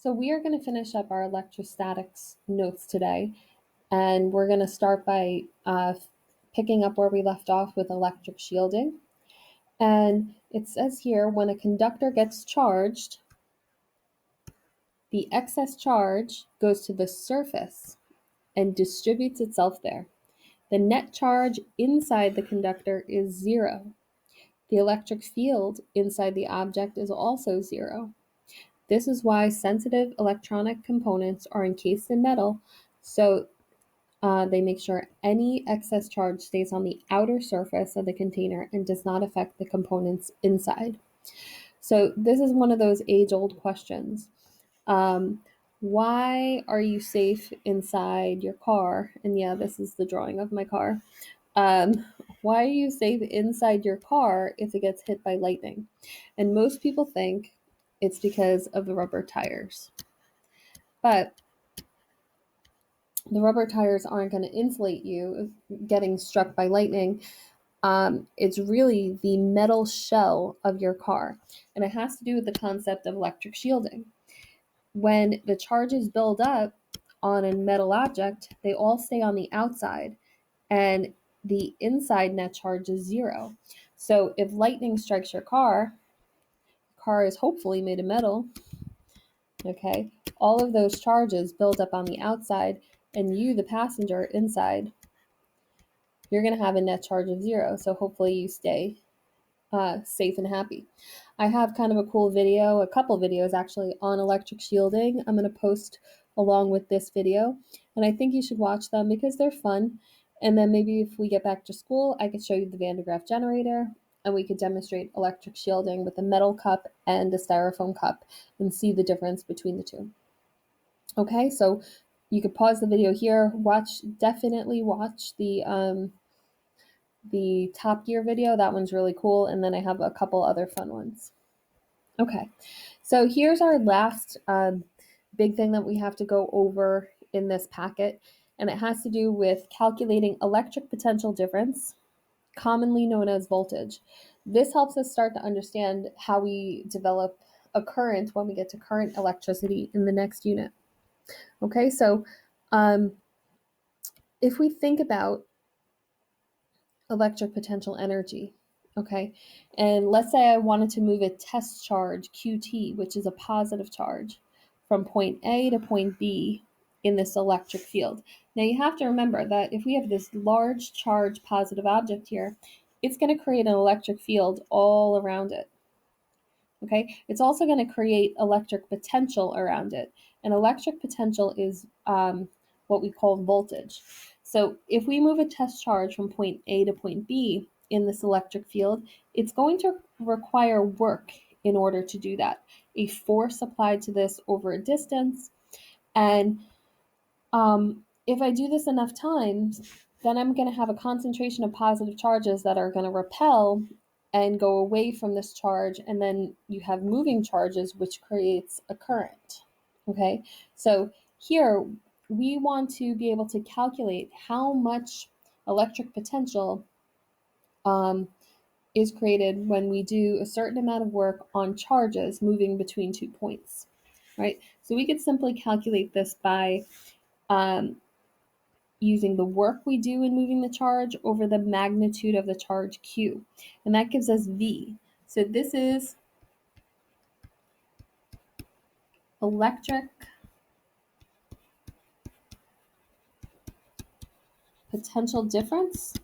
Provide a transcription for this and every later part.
So we are going to finish up our electrostatics notes today, and we're going to start by picking up where we left off with electric shielding. And it says here, when a conductor gets charged, the excess charge goes to the surface and distributes itself there. The net charge inside the conductor is zero. The electric field inside the object is also zero. This is why sensitive electronic components are encased in metal, so they make sure any excess charge stays on the outer surface of the container and does not affect the components inside. So this is one of those age-old questions. Why are you safe inside your car? And yeah, this is the drawing of my car. Why are you safe inside your car if it gets hit by lightning? And most people think it's because of the rubber tires. But the rubber tires aren't going to insulate you getting struck by lightning. It's really the metal shell of your car. And it has to do with the concept of electric shielding. When the charges build up on a metal object, they all stay on the outside, and the inside net charge is zero. So if lightning strikes your car is hopefully made of metal, okay? All of those charges build up on the outside, and you, the passenger inside, you're going to have a net charge of zero. So hopefully you stay safe and happy. I have kind of a cool video, a couple videos actually, on electric shielding. I'm going to post along with this video, and I think you should watch them because they're fun. And then maybe if we get back to school, I could show you the Van de Graaff generator, and we could demonstrate electric shielding with a metal cup and a styrofoam cup and see the difference between the two. Okay, so you could pause the video here, definitely watch the Top Gear video. That one's really cool. And then I have a couple other fun ones. Okay, so here's our last big thing that we have to go over in this packet, and it has to do with calculating electric potential difference, commonly known as voltage. This helps us start to understand how we develop a current when we get to current electricity in the next unit. Okay, so if we think about electric potential energy, okay, and let's say I wanted to move a test charge QT, which is a positive charge, from point A to point B in this electric field. Now you have to remember that if we have this large charge positive object here, it's going to create an electric field all around it. Okay, it's also going to create electric potential around it, and electric potential is what we call voltage. So if we move a test charge from point A to point B in this electric field, it's going to require work in order to do that. A force applied to this over a distance. And if I do this enough times, then I'm going to have a concentration of positive charges that are going to repel and go away from this charge. And then you have moving charges, which creates a current. Okay, so here we want to be able to calculate how much electric potential is created when we do a certain amount of work on charges moving between 2 points, right? So we could simply calculate this by using the work we do in moving the charge over the magnitude of the charge Q, and that gives us V. So this is electric potential difference,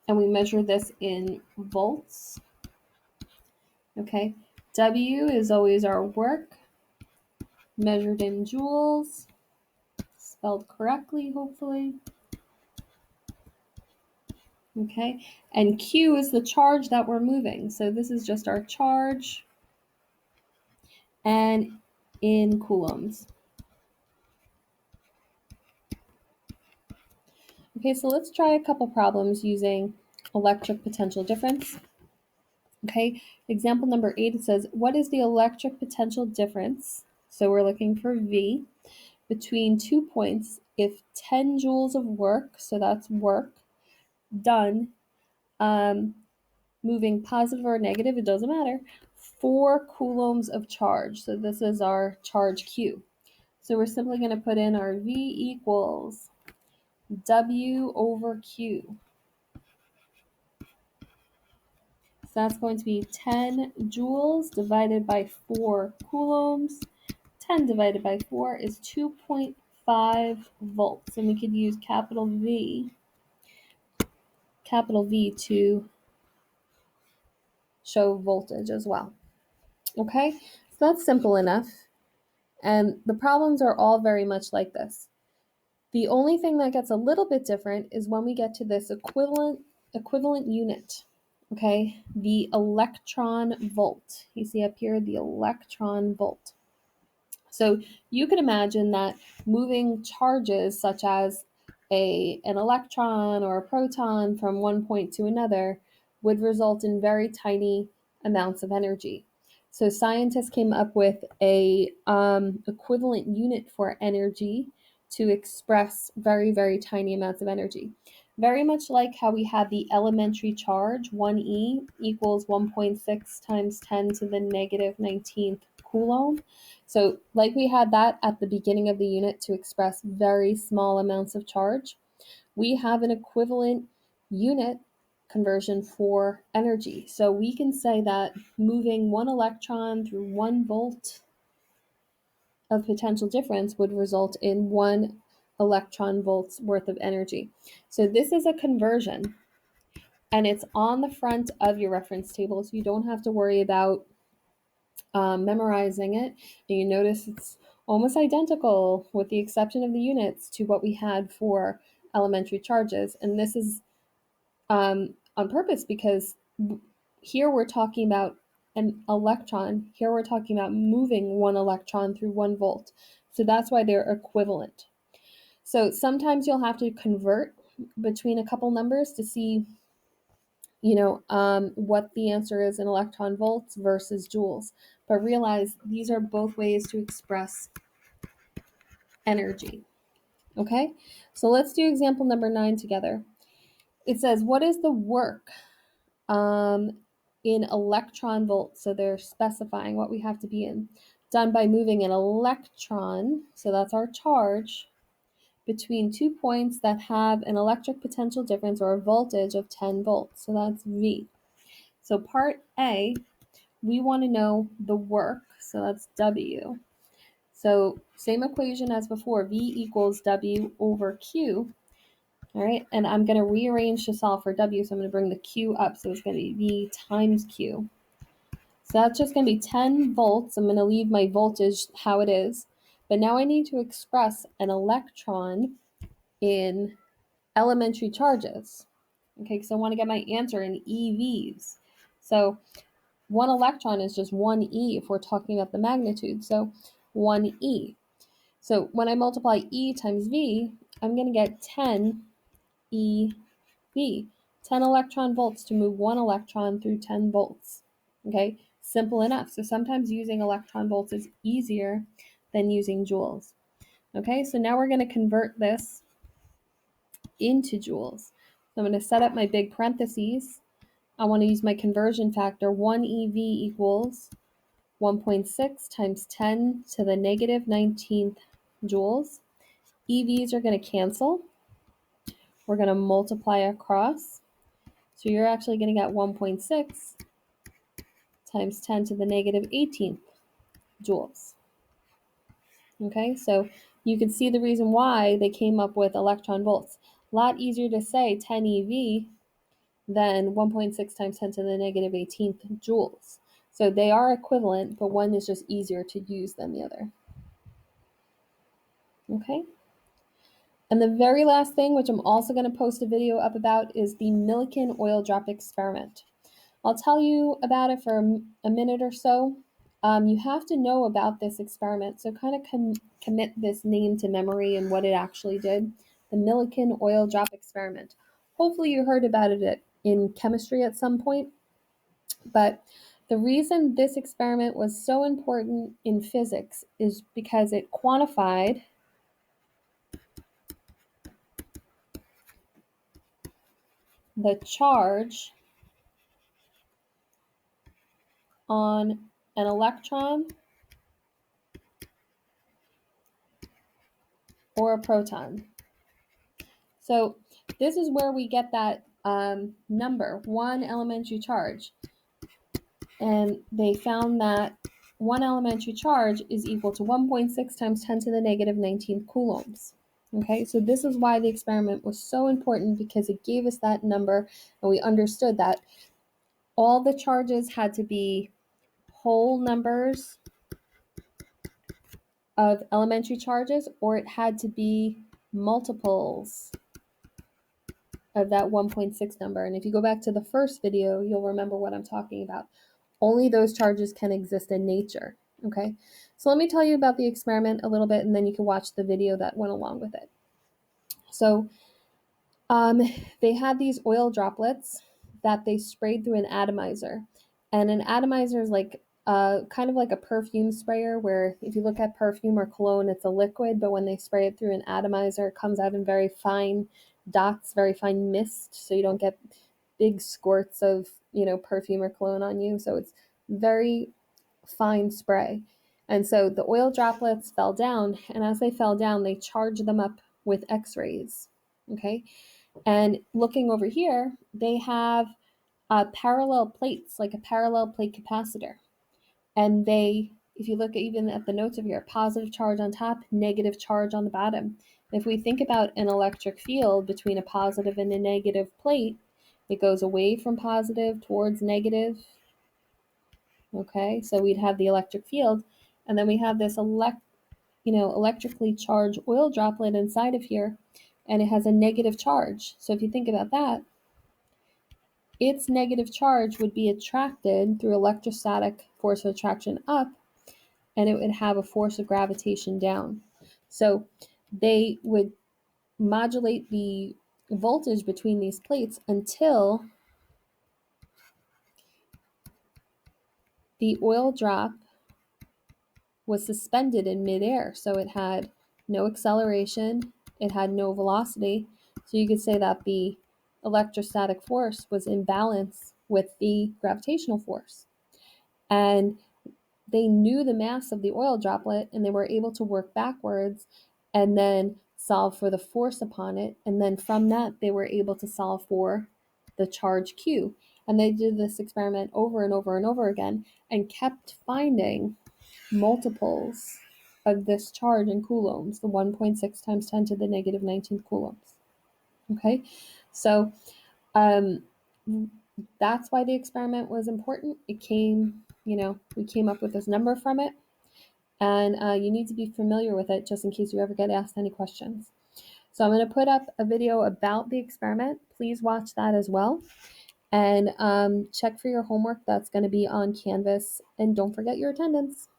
and we measure this in volts. Okay, W is always our work, measured in joules, spelled correctly, hopefully. Okay, and Q is the charge that we're moving. So this is just our charge, and in coulombs. Okay, so let's try a couple problems using electric potential difference. Okay, example number 8, it says, what is the electric potential difference? So we're looking for V between 2 points if 10 joules of work, so that's work, done, moving positive or negative, it doesn't matter, 4 coulombs of charge. So this is our charge Q. So we're simply going to put in our V equals W over Q. So that's going to be 10 joules divided by 4 coulombs. 10 divided by 4 is 2.5 volts. And we could use capital V to show voltage as well. Okay, so that's simple enough. And the problems are all very much like this. The only thing that gets a little bit different is when we get to this equivalent unit. Okay, the electron volt. You see up here the electron volt. So you could imagine that moving charges such as an electron or a proton from one point to another would result in very tiny amounts of energy. So scientists came up with a equivalent unit for energy to express very, very tiny amounts of energy. Very much like how we had the elementary charge, 1e equals 1.6 times 10 to the negative 19th coulomb. So like we had that at the beginning of the unit to express very small amounts of charge, we have an equivalent unit conversion for energy. So we can say that moving one electron through 1 volt of potential difference would result in 1 electron volts worth of energy. So this is a conversion, and it's on the front of your reference table, so you don't have to worry about memorizing it. And you notice it's almost identical with the exception of the units to what we had for elementary charges. And this is on purpose because here we're talking about an electron. Here we're talking about moving 1 electron through 1 volt. So that's why they're equivalent. So sometimes you'll have to convert between a couple numbers to see what the answer is in electron volts versus joules. But realize these are both ways to express energy. Okay, so let's do example number 9 together. It says, what is the work in electron volts? So they're specifying what we have to be in. Done by moving an electron, so that's our charge, between 2 points that have an electric potential difference or a voltage of 10 volts. So that's V. So part A, we want to know the work, so that's W. So same equation as before, V equals W over Q. All right, and I'm going to rearrange to solve for W, so I'm going to bring the Q up, so it's going to be V times Q. So that's just going to be 10 volts. I'm going to leave my voltage how it is, but now I need to express an electron in elementary charges. Okay, because I want to get my answer in EVs. So 1 electron is just 1e if we're talking about the magnitude, so 1e. So when I multiply e times v, I'm going to get 10 eV, 10 electron volts to move 1 electron through 10 volts. Okay, simple enough. So sometimes using electron volts is easier than using joules. Okay, so now we're going to convert this into joules. So I'm going to set up my big parentheses. I want to use my conversion factor. 1 eV equals 1.6 times 10 to the negative 19th joules. EVs are going to cancel. We're going to multiply across. So you're actually going to get 1.6 times 10 to the negative 18th joules. Okay, so you can see the reason why they came up with electron volts. A lot easier to say 10 eV than 1.6 times 10 to the negative 18th joules. So they are equivalent, but one is just easier to use than the other. Okay. And the very last thing, which I'm also going to post a video up about, is the Millikan oil drop experiment. I'll tell you about it for a minute or so. You have to know about this experiment, so kind of commit this name to memory and what it actually did. The Millikan oil drop experiment. Hopefully you heard about it in chemistry at some point, but the reason this experiment was so important in physics is because it quantified the charge on an electron or a proton. So this is where we get that number, 1 elementary charge. And they found that 1 elementary charge is equal to 1.6 times 10 to the negative 19th coulombs. Okay, so this is why the experiment was so important, because it gave us that number, and we understood that all the charges had to be whole numbers of elementary charges, or it had to be multiples of that 1.6 number. And if you go back to the first video, you'll remember what I'm talking about. Only those charges can exist in nature. Okay, so let me tell you about the experiment a little bit, and then you can watch the video that went along with it. So they had these oil droplets that they sprayed through an atomizer. And an atomizer is like kind of like a perfume sprayer, where if you look at perfume or cologne, it's a liquid, but when they spray it through an atomizer, it comes out in very fine dots, very fine mist, so you don't get big squirts of, perfume or cologne on you. So it's very fine spray. And so the oil droplets fell down, and as they fell down, they charged them up with X-rays. Okay. And looking over here, they have parallel plates, like a parallel plate capacitor. And if you look even at the notes over here, positive charge on top, negative charge on the bottom. If we think about an electric field between a positive and a negative plate, it goes away from positive towards negative. Okay, so we'd have the electric field, and then we have this electrically charged oil droplet inside of here, and it has a negative charge. So if you think about that, its negative charge would be attracted through electrostatic force of attraction up, and it would have a force of gravitation down. So they would modulate the voltage between these plates until the oil drop was suspended in midair. So it had no acceleration, it had no velocity. So you could say that the electrostatic force was in balance with the gravitational force. And they knew the mass of the oil droplet, and they were able to work backwards and then solve for the force upon it. And then from that, they were able to solve for the charge Q. And they did this experiment over and over and over again and kept finding multiples of this charge in coulombs, the 1.6 times 10 to the negative 19th coulombs. Okay, so that's why the experiment was important. We came up with this number from it, and you need to be familiar with it just in case you ever get asked any questions. So I'm going to put up a video about the experiment. Please watch that as well. And check for your homework. That's going to be on Canvas. And don't forget your attendance.